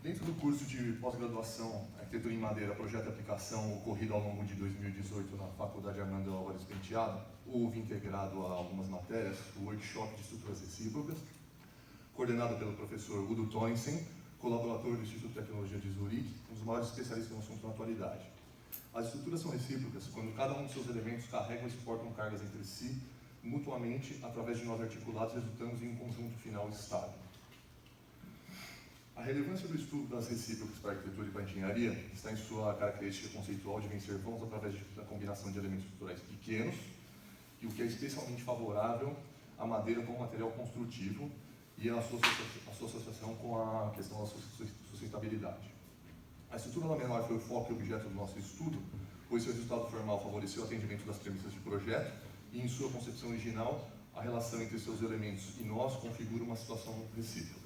Dentro do curso de pós-graduação Arquitetura em Madeira, Projeto e Aplicação, ocorrido ao longo de 2018 na Faculdade Armando Álvares Penteado, houve integrado a algumas matérias o workshop de estruturas recíprocas, coordenado pelo professor Udo Tonsen, colaborador do Instituto de Tecnologia de Zurique, um dos maiores especialistas no assunto na atualidade. As estruturas são recíprocas quando cada um de seus elementos carregam e suportam cargas entre si, mutuamente, através de nós articulados, resultando em um conjunto final estável. A relevância do estudo das recíprocas para a arquitetura e para a engenharia está em sua característica conceitual de vencer vãos através da combinação de elementos estruturais pequenos, e o que é especialmente favorável à madeira como material construtivo e a sua associação com a questão da sustentabilidade. A estrutura laminar foi o foco e objeto do nosso estudo, pois seu resultado formal favoreceu o atendimento das premissas de projeto e, em sua concepção original, a relação entre seus elementos e nós configura uma situação recíproca.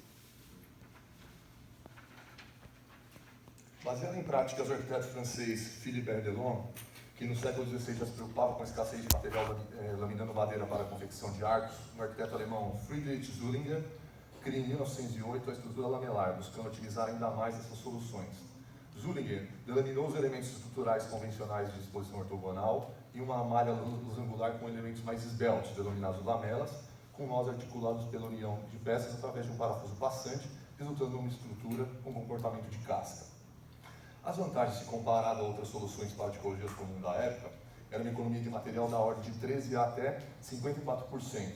Baseado em práticas do arquiteto francês Philibert Delorme, que no século XVI já se preocupava com a escassez de material laminando madeira para a confecção de arcos, o arquiteto alemão Friedrich Zullinger cria em 1908 a estrutura lamelar, buscando utilizar ainda mais essas soluções. Zullinger delaminou os elementos estruturais convencionais de disposição ortogonal em uma malha losangular com elementos mais esbeltos, denominados lamelas, com nós articulados pela união de peças através de um parafuso passante, resultando em uma estrutura com comportamento de casca. As vantagens, se comparado a outras soluções para tipologias comuns da época, era uma economia de material da ordem de 13% a até 54%,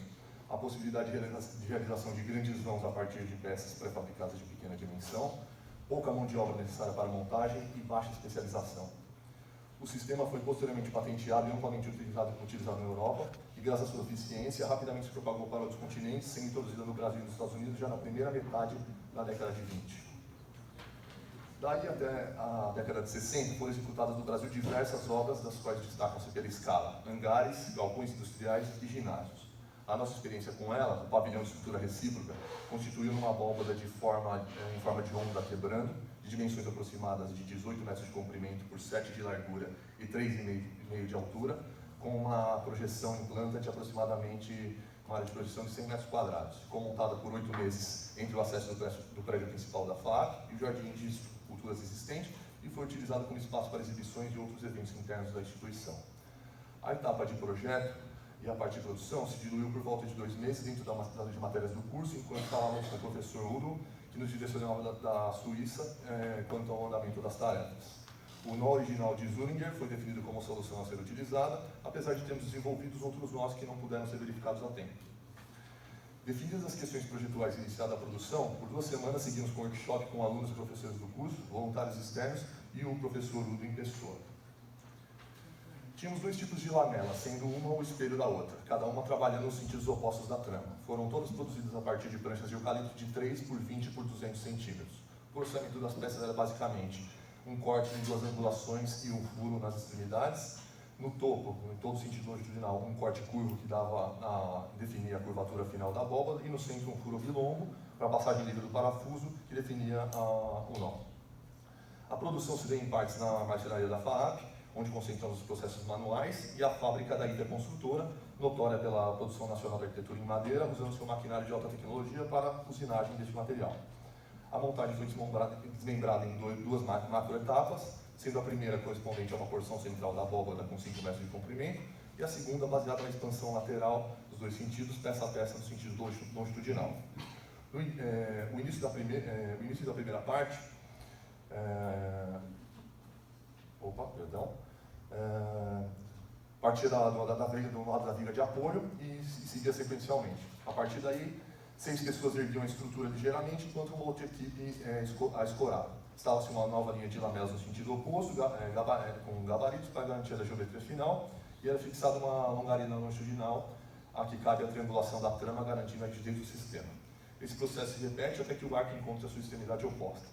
a possibilidade de realização de grandes vãos a partir de peças pré-fabricadas de pequena dimensão, pouca mão de obra necessária para montagem e baixa especialização. O sistema foi posteriormente patenteado e amplamente utilizado na Europa e, graças à sua eficiência, rapidamente se propagou para outros continentes, sendo introduzida no Brasil e nos Estados Unidos já na primeira metade da década de 20. Daí até a década de 60 foram executadas no Brasil diversas obras, das quais destacam-se pela escala: hangares, galpões industriais e ginásios. A nossa experiência com ela, o pavilhão de estrutura recíproca, constituiu uma abóbada em forma de onda quebrando, de dimensões aproximadas de 18 metros de comprimento por 7 de largura e 3,5 de altura, com uma projeção em planta de aproximadamente uma área de projeção de 100 metros quadrados. Ficou montada por 8 meses entre o acesso do prédio principal da FAAP e o jardim de esculturas existente, e foi utilizado como espaço para exibições e outros eventos internos da instituição. A etapa de projeto e a parte de produção se diluiu por volta de 2 meses dentro de matérias do curso, enquanto falávamos com o professor Udo, que nos direcionava da Suíça quanto ao andamento das tarefas. O nó original de Zullinger foi definido como solução a ser utilizada, apesar de termos desenvolvido outros nós que não puderam ser verificados a tempo. Definidas as questões projetuais iniciada a produção, por 2 semanas seguimos com workshop com alunos e professores do curso, voluntários externos e o professor Udo em pessoa. Tínhamos 2 tipos de lamelas, sendo uma o espelho da outra, cada uma trabalhando nos sentidos opostos da trama. Foram todas produzidas a partir de pranchas de eucalipto de 3 por 20 por 200 centímetros. O orçamento das peças era basicamente um corte de 2 angulações e um furo nas extremidades. No topo, em todo sentido longitudinal, um corte curvo que definia a curvatura final da abóbada, e no centro um furo oblongo para a passagem livre do parafuso, que definia o nó. A produção se deu em partes na marcenaria da FAAP, onde concentramos os processos manuais, e a fábrica da Interconstrutora, notória pela produção nacional da arquitetura em madeira, usando seu maquinário de alta tecnologia para a usinagem deste material. A montagem foi desmembrada em 2 macroetapas, sendo a primeira correspondente a uma porção central da abóbada com 5 metros de comprimento, e a segunda baseada na expansão lateral dos 2 sentidos, peça a peça no sentido longitudinal. O início da primeira parte, partia do lado da viga de apoio e seguia sequencialmente. A partir daí, 6 pessoas erguiam a estrutura ligeiramente, enquanto uma outra equipe a escorava. Estava-se uma nova linha de lamelas no sentido oposto, com gabaritos para garantir a geometria final, e era fixada uma longarina longitudinal, a que cabe a triangulação da trama, garantindo a rigidez do sistema. Esse processo se repete até que o arco encontre a sua extremidade oposta.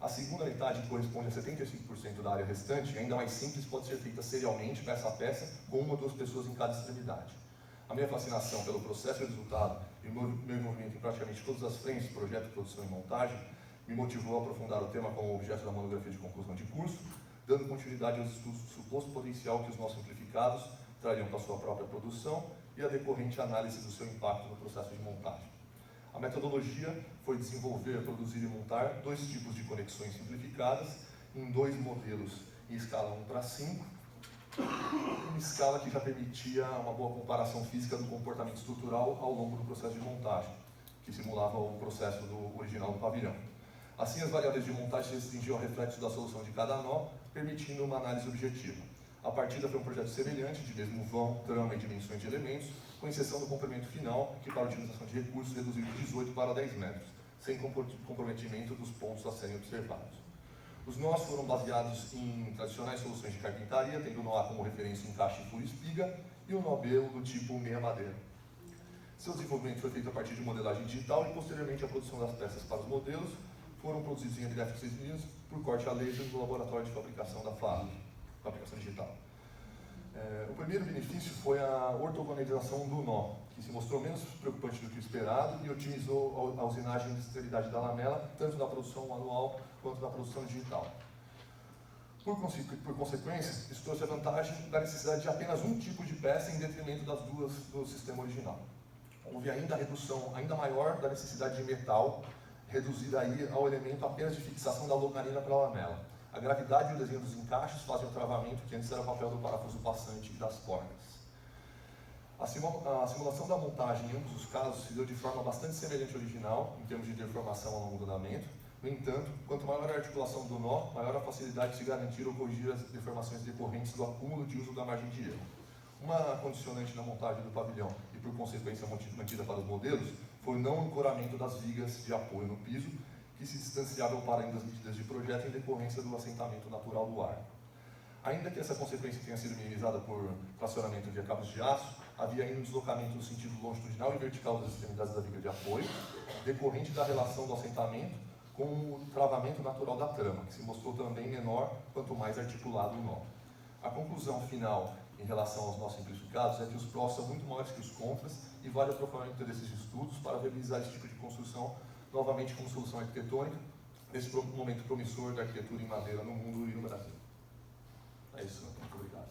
A segunda metade, que corresponde a 75% da área restante, ainda mais simples, pode ser feita serialmente, peça a peça, com 1 ou 2 pessoas em cada extremidade. A minha fascinação pelo processo e resultado e o meu envolvimento em praticamente todas as frentes, projeto, produção e montagem, me motivou a aprofundar o tema como objeto da monografia de conclusão de curso, dando continuidade aos estudos do suposto potencial que os nossos simplificados trariam para a sua própria produção e a decorrente análise do seu impacto no processo de montagem. A metodologia foi desenvolver, produzir e montar 2 tipos de conexões simplificadas em 2 modelos em escala 1:5, uma escala que já permitia uma boa comparação física do comportamento estrutural ao longo do processo de montagem, que simulava o processo original do pavilhão. Assim, as variáveis de montagem restringiam o reflexo da solução de cada nó, permitindo uma análise objetiva. A partida foi um projeto semelhante, de mesmo vão, trama e dimensões de elementos, com exceção do comprimento final, que para a utilização de recursos reduziu de 18 para 10 metros, sem comprometimento dos pontos a serem observados. Os nós foram baseados em tradicionais soluções de carpintaria, tendo o nó A como referência encaixe furo espiga e o nó B do tipo meia madeira. Seu desenvolvimento foi feito a partir de modelagem digital e posteriormente a produção das peças para os modelos foram produzidos em HDF 6000 por corte a laser no laboratório de fabricação da FAB, fabricação digital. O primeiro benefício foi a ortogonalização do nó, que se mostrou menos preocupante do que o esperado e otimizou a usinagem e esterilidade da lamela, tanto na produção manual quanto na produção digital. Por consequência, isso trouxe a vantagem da necessidade de apenas um tipo de peça em detrimento das 2 do sistema original. Houve ainda a redução ainda maior da necessidade de metal, reduzida aí ao elemento apenas de fixação da longarina pela lamela. A gravidade e o desenho dos encaixes fazem o travamento, que antes era o papel do parafuso passante e das cordas. A simulação da montagem em ambos os casos se deu de forma bastante semelhante ao original, em termos de deformação ao longo do andamento. No entanto, quanto maior a articulação do nó, maior a facilidade de se garantir ou corrigir as deformações decorrentes do acúmulo de uso da margem de erro. Uma condicionante na montagem do pavilhão e, por consequência, mantida para os modelos, foi o não ancoramento das vigas de apoio no piso, que se distanciavam para além das medidas de projeto em decorrência do assentamento natural do ar. Ainda que essa consequência tenha sido minimizada por fracionamento de cabos de aço, havia ainda um deslocamento no sentido longitudinal e vertical das extremidades da viga de apoio, decorrente da relação do assentamento com o travamento natural da trama, que se mostrou também menor quanto mais articulado o nó. A conclusão final em relação aos nós simplificados é que os prós são muito maiores que os contras e vale o aprofundamento desses estudos para viabilizar esse tipo de construção novamente como solução arquitetônica, nesse momento promissor da arquitetura em madeira no mundo e no Brasil. É isso, muito obrigado.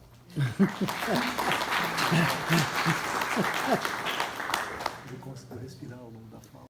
Ele conseguiu respirar ao longo da fala.